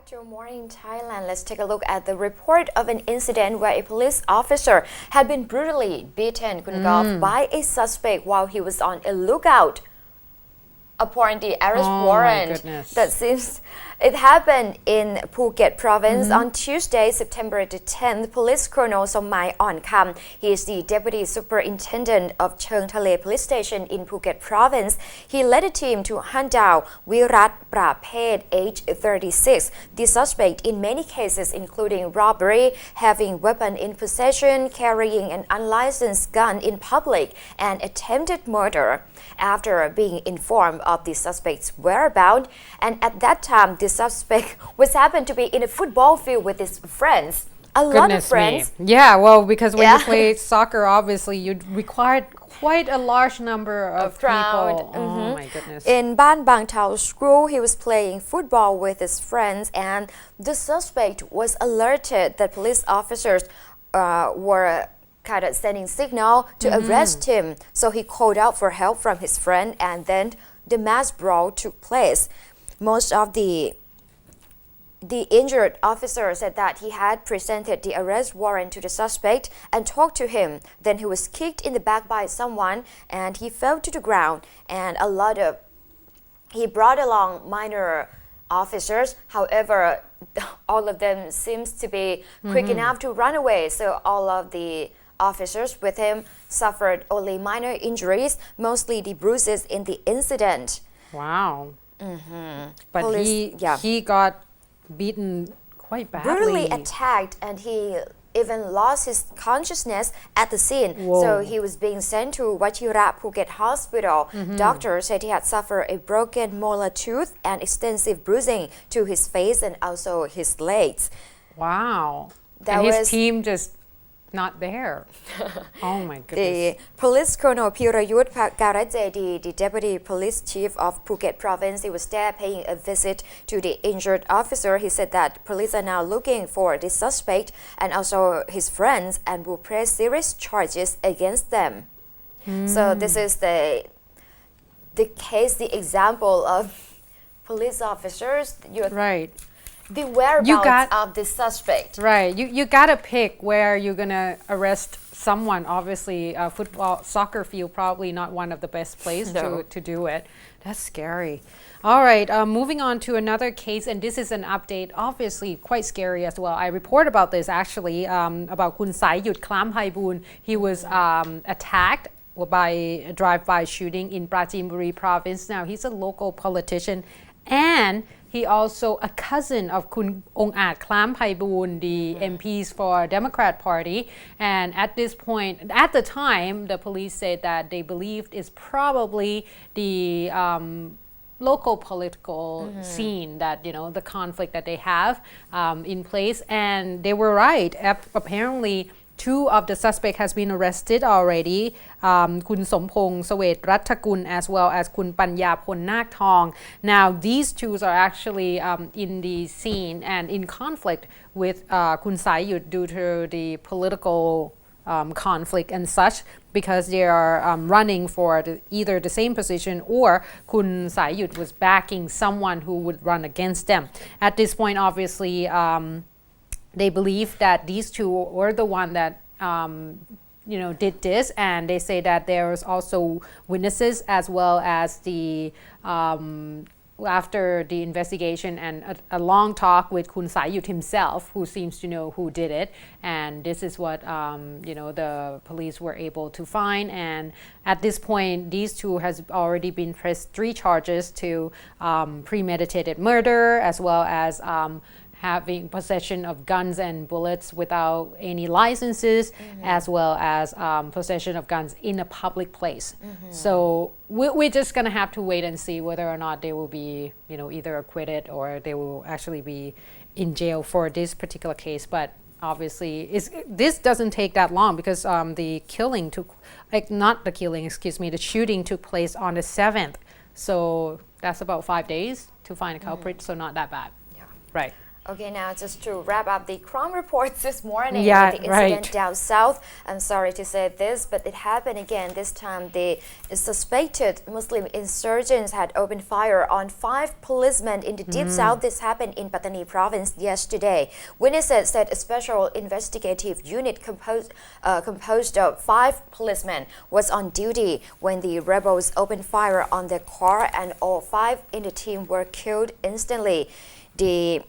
back to Morning Thailand. Let's take a look at the report of an incident where a police officer had been brutally beaten by a suspect while he was on a lookout upon the arrest warrant. That seems it happened in Phuket province on Tuesday, September the 10th. Police Colonel Somai Onkam, he is the deputy superintendent of Cheung Thale police station in Phuket province. He led a team to hunt down Virat Praphed, age 36, the suspect in many cases including robbery, having weapon in possession, carrying an unlicensed gun in public, and attempted murder. After being informed of the suspect's whereabouts, and at that time the suspect was happened to be in a football field with his friends. A lot of friends. Yeah, well, because when you play soccer, obviously you require quite a large number of crowd. People. Oh my goodness. In Ban Bang Thao school, he was playing football with his friends, and the suspect was alerted that police officers were kind of sending signal to arrest him. So he called out for help from his friend, and then the mass brawl took place. Most of the injured officer said that he had presented the arrest warrant to the suspect and talked to him. Then he was kicked in the back by someone and he fell to the ground. And he brought along minor officers. However, all of them seems to be quick enough to run away. So all of the officers with him suffered only minor injuries, mostly the bruises in the incident. Wow. But he got beaten quite badly. Brutally attacked, and he even lost his consciousness at the scene. Whoa. So he was being sent to Wachira Phuket Hospital. Doctors said he had suffered a broken molar tooth and extensive bruising to his face and also his legs. Wow. And his team just not there. Oh my goodness. The Police Colonel Pirayut Karajedi, the Deputy Police Chief of Phuket Province, he was there paying a visit to the injured officer. He said that police are now looking for the suspect and also his friends and will press serious charges against them. So this is the case, the example of police officers. Right. The whereabouts of the suspect. Right. You gotta pick where you're gonna arrest someone. Obviously, soccer field probably not one of the best places to do it. That's scary. All right, moving on to another case, and this is an update, obviously quite scary as well. I report about this actually, about Kun Saiyut Klamphaiboon. He was attacked by a drive-by shooting in Prachinburi province. Now, he's a local politician, and he also a cousin of Kun Ong'at Klamphaiboon, the MPs for Democrat Party. And at this point, at the time, the police said that they believed it's probably the local political scene that, the conflict that they have in place. And they were right. Apparently, two of the suspects has been arrested already, Kun Sompong Sawet Rathakul as well as Kun Panya Phol Nak Thong. Now these two are actually in the scene and in conflict with Kun Saiyut due to the political conflict and such, because they are running for either the same position or Kun Saiyut was backing someone who would run against them. At this point, obviously, they believe that these two were the one that did this, and they say that there was also witnesses as well as the after the investigation and a long talk with Kun Saiyut himself, who seems to know who did it, and this is what the police were able to find. And at this point, these two has already been pressed 3 charges to premeditated murder as well as having possession of guns and bullets without any licenses, as well as possession of guns in a public place. So we're just gonna have to wait and see whether or not they will be, either acquitted or they will actually be in jail for this particular case. But obviously, this doesn't take that long because the shooting took place on the 7th. So that's about 5 days to find a culprit. So not that bad. Yeah. Right. Okay, now just to wrap up the crime reports this morning, Yeah, with the incident right. down south. I'm sorry to say this, but it happened again. This time, the suspected Muslim insurgents had opened fire on 5 policemen in the deep south. This happened in Pattani province yesterday. Witnesses said a special investigative unit composed of 5 policemen was on duty when the rebels opened fire on their car, and all 5 in the team were killed instantly. The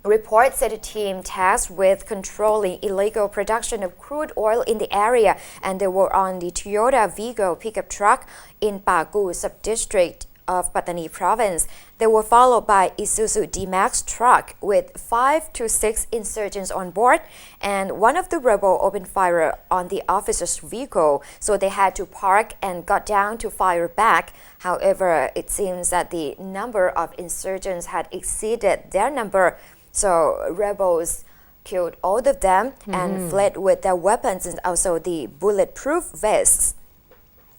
report said a team tasked with controlling illegal production of crude oil in the area, and they were on the Toyota Vigo pickup truck in Pagu sub-district of Pattani province. They were followed by Isuzu D-Max truck with 5 to 6 insurgents on board, and one of the rebels opened fire on the officer's vehicle, so they had to park and got down to fire back. However, it seems that the number of insurgents had exceeded their number, so rebels killed all of them and fled with their weapons and also the bulletproof vests.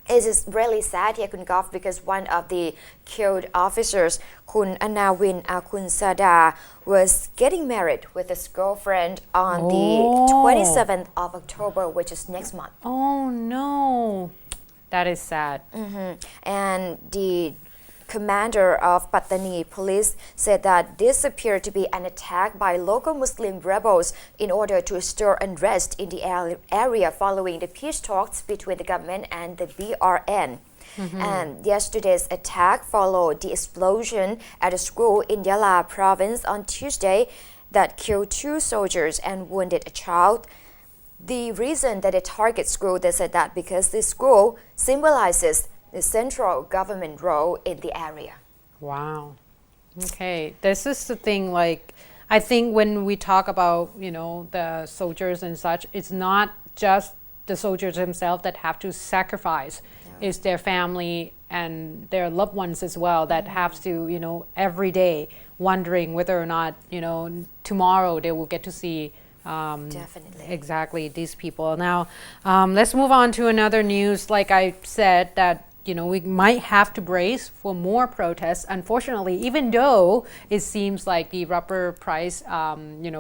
It is really sad here, Kun Goff, because one of the killed officers, Kun Anawin Akunsada, was getting married with his girlfriend on the 27th of October, which is next month. Oh no, that is sad. And the commander of Pattani police said that this appeared to be an attack by local Muslim rebels in order to stir unrest in the area following the peace talks between the government and the BRN. And yesterday's attack followed the explosion at a school in Yala province on Tuesday that killed 2 soldiers and wounded a child. The reason that it targets school, they said that because this school symbolizes the central government role in the area. Wow. Okay, this is the thing, like, I think when we talk about, the soldiers and such, it's not just the soldiers themselves that have to sacrifice. It's their family and their loved ones as well that have to, every day wondering whether or not, tomorrow they will get to see Definitely. exactly these people. Now, let's move on to another news. Like I said, that we might have to brace for more protests. Unfortunately, even though it seems like the rubber price,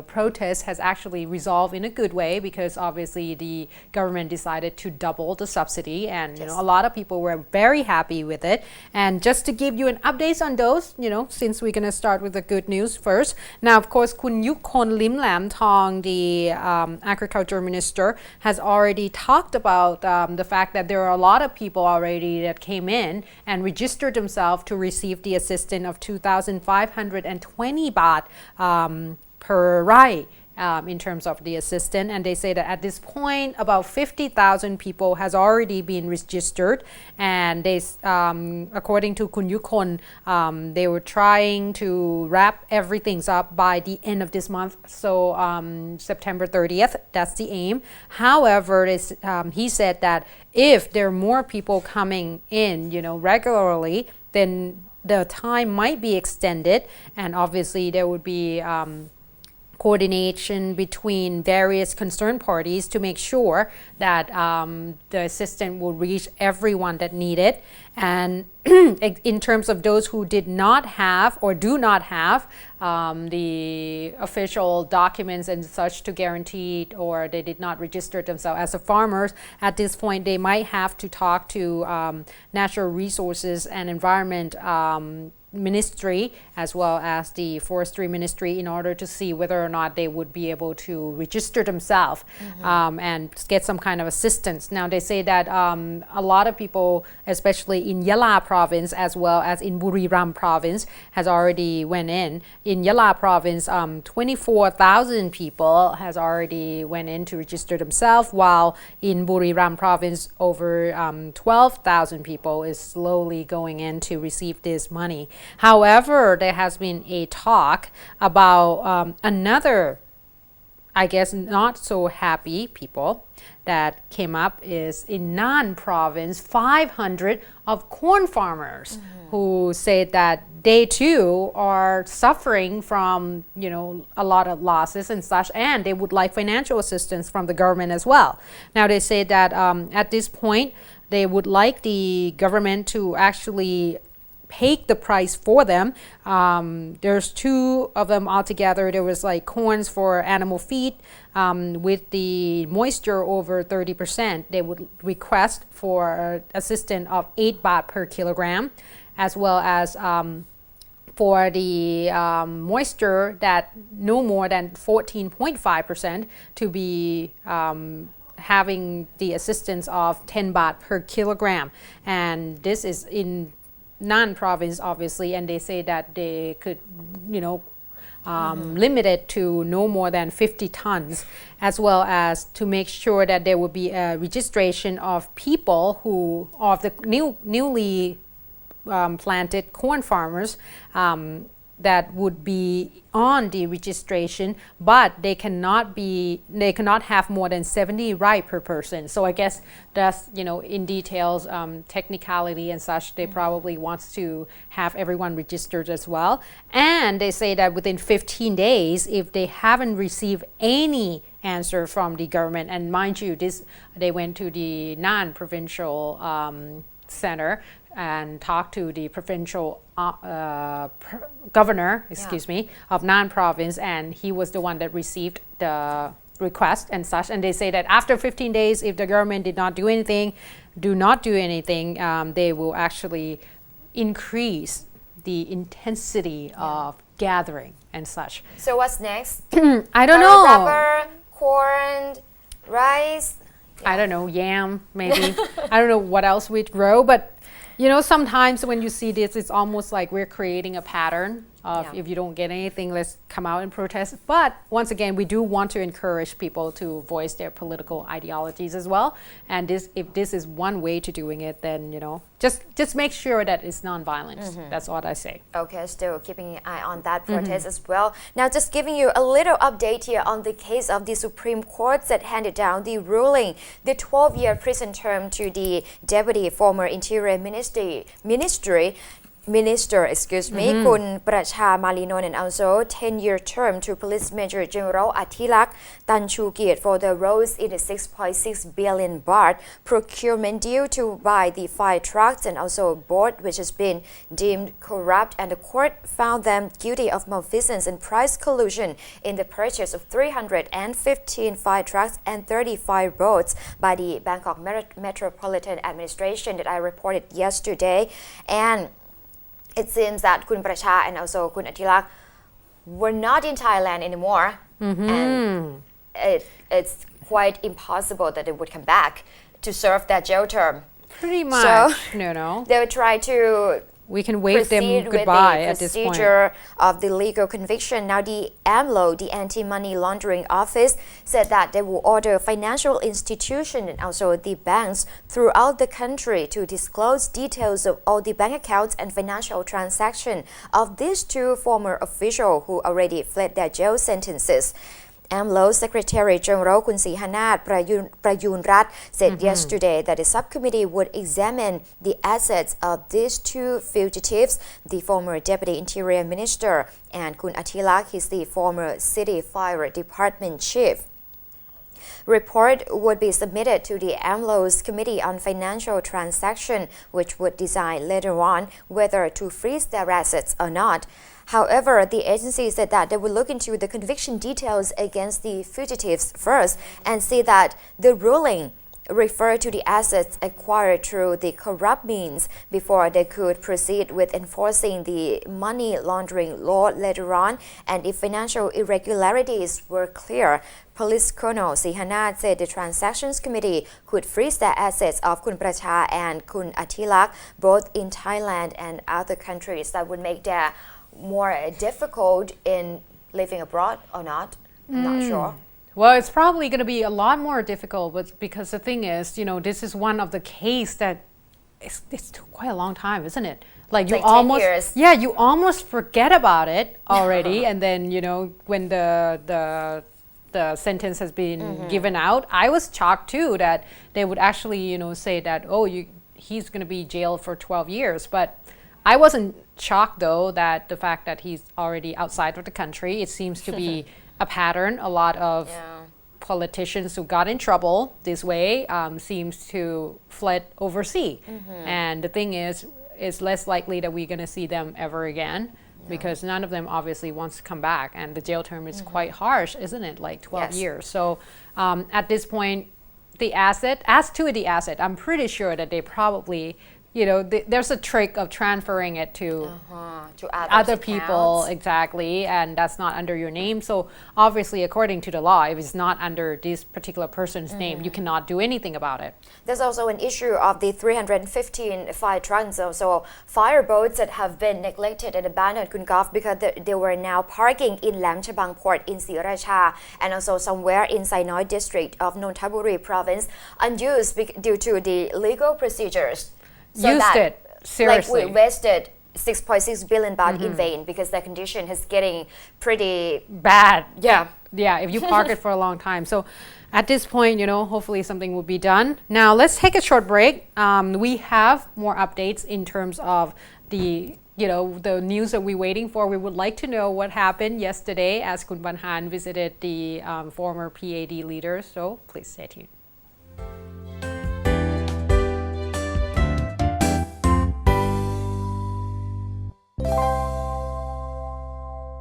protest has actually resolved in a good way, because obviously the government decided to double the subsidy, and a lot of people were very happy with it. And just to give you an update on those, since we're going to start with the good news first. Now, of course, Kun Yukkon Lim Lam Thong, the agriculture minister, has already talked about the fact that there are a lot of people already that came in and registered themselves to receive the assistance of 2,520 baht per rai in terms of the assistance. And they say that at this point, about 50,000 people has already been registered. And they, according to Kun Yukon, they were trying to wrap everything up by the end of this month. So September 30th, that's the aim. However, he said that if there are more people coming in, regularly, then the time might be extended. And obviously there would be coordination between various concerned parties to make sure that the assistance will reach everyone that need it. And in terms of those who did not have or do not have the official documents and such to guarantee, or they did not register themselves as a farmers, at this point they might have to talk to Natural Resources and Environment Ministry as well as the Forestry Ministry in order to see whether or not they would be able to register themselves and get some kind of assistance. Now they say that a lot of people, especially in Yala province as well as in Buriram province, has already went in. In Yala province, 24,000 people has already went in to register themselves, while in Buriram province over 12,000 people is slowly going in to receive this money. However, there has been a talk about another, I guess, not so happy people that came up is in Nan province, 500 of corn farmers who said that they too are suffering from, a lot of losses and such, and they would like financial assistance from the government as well. Now they say that at this point, they would like the government to actually pegged the price for them. There's 2 of them altogether. There was like corns for animal feed with the moisture over 30%. They would request for assistance of 8 baht per kilogram, as well as for the moisture that no more than 14.5% to be having the assistance of 10 baht per kilogram. And this is in Nan province, obviously, and they say that they could, limit it to no more than 50 tons, as well as to make sure that there will be a registration of people who, of the newly planted corn farmers that would be on the registration, but they cannot have more than 70 rye per person. So I guess that's, in details, technicality and such, they probably wants to have everyone registered as well. And they say that within 15 days, if they haven't received any answer from the government, and mind you, they went to the non-provincial center and talked to the provincial governor, of Nan province, and he was the one that received the request and such. And they say that after 15 days, if the government do not do anything, they will actually increase the intensity of gathering and such. So what's next? I don't know. Rubber, corn, rice. I don't know, yam, maybe. I don't know what else we'd grow, but sometimes when you see this, it's almost like we're creating a pattern of if you don't get anything, let's come out and protest. But once again, we do want to encourage people to voice their political ideologies as well. And if this is one way to doing it, then, just make sure that it's nonviolent. That's what I say. Okay, still keeping an eye on that protest as well. Now, just giving you a little update here on the case of the Supreme Court that handed down the ruling, the 12-year prison term to the deputy former Interior Minister, Kun Pracha Malinon, and also 10-year term to Police Major General Athilak Tanchukiat for the roles in the 6.6 billion baht procurement deal to buy the 5 trucks and also a board which has been deemed corrupt, and the court found them guilty of malfeasance and price collusion in the purchase of 315 5 trucks and 35 boats by the Bangkok Metropolitan Administration that I reported yesterday. And it seems that Kun Pracha and also Kun Athilak were not in Thailand anymore, and it's quite impossible that they would come back to serve that jail term. Pretty much. So they would try to we can wave them goodbye at this point. Procedure of the legal conviction. Now, the AMLO, the Anti-Money Laundering Office, said that they will order financial institutions and also the banks throughout the country to disclose details of all the bank accounts and financial transactions of these 2 former officials who already fled their jail sentences. AMLO Secretary General Kun Sihanat Prayun Rat said yesterday that the subcommittee would examine the assets of these 2 fugitives, the former Deputy Interior Minister, and Kun Athilak, he's the former City Fire Department Chief. Report would be submitted to the AMLO's Committee on Financial Transaction, which would decide later on whether to freeze their assets or not. However, the agency said that they will look into the conviction details against the fugitives first and see that the ruling refer to the assets acquired through the corrupt means before they could proceed with enforcing the money laundering law later on. And if financial irregularities were clear, Police Colonel Sihanat said the Transactions Committee could freeze the assets of Kun Pracha and Kun Athilak, both in Thailand and other countries. That would make their more difficult in living abroad or not. I'm not sure. Well, it's probably going to be a lot more difficult, but because the thing is, this is one of the case that it's took quite a long time, isn't it? Like you almost 10 years. Yeah, you almost forget about it already, and then when the sentence has been given out, I was shocked too that they would actually say that he's going to be jailed for 12 years, but I wasn't shocked though that the fact that he's already outside of the country. It seems to be a pattern. A lot of politicians who got in trouble this way seems to fled overseas. And the thing is, it's less likely that we're going to see them ever again. Because none of them obviously wants to come back, and the jail term is quite harsh, isn't it? Like 12 years. So at this point, as to the asset, I'm pretty sure that they probably, there's a trick of transferring it to other people, exactly, and that's not under your name. So obviously, according to the law, if it's not under this particular person's name, you cannot do anything about it. There's also an issue of the 315 fire trucks, so fireboats that have been neglected and abandoned, Kunkov, because they were now parking in Lam Chabang port in Sriracha and also somewhere in Sainoi district of Nonthaburi province, unused due to the legal procedures. Seriously. Like we wasted 6.6 billion baht in vain because the condition is getting pretty bad. Yeah. Yeah, if you park it for a long time. So at this point, hopefully something will be done. Now let's take a short break. We have more updates in terms of the news that we're waiting for. We would like to know what happened yesterday as Kun Ban Han visited the former PAD leaders. So please stay tuned.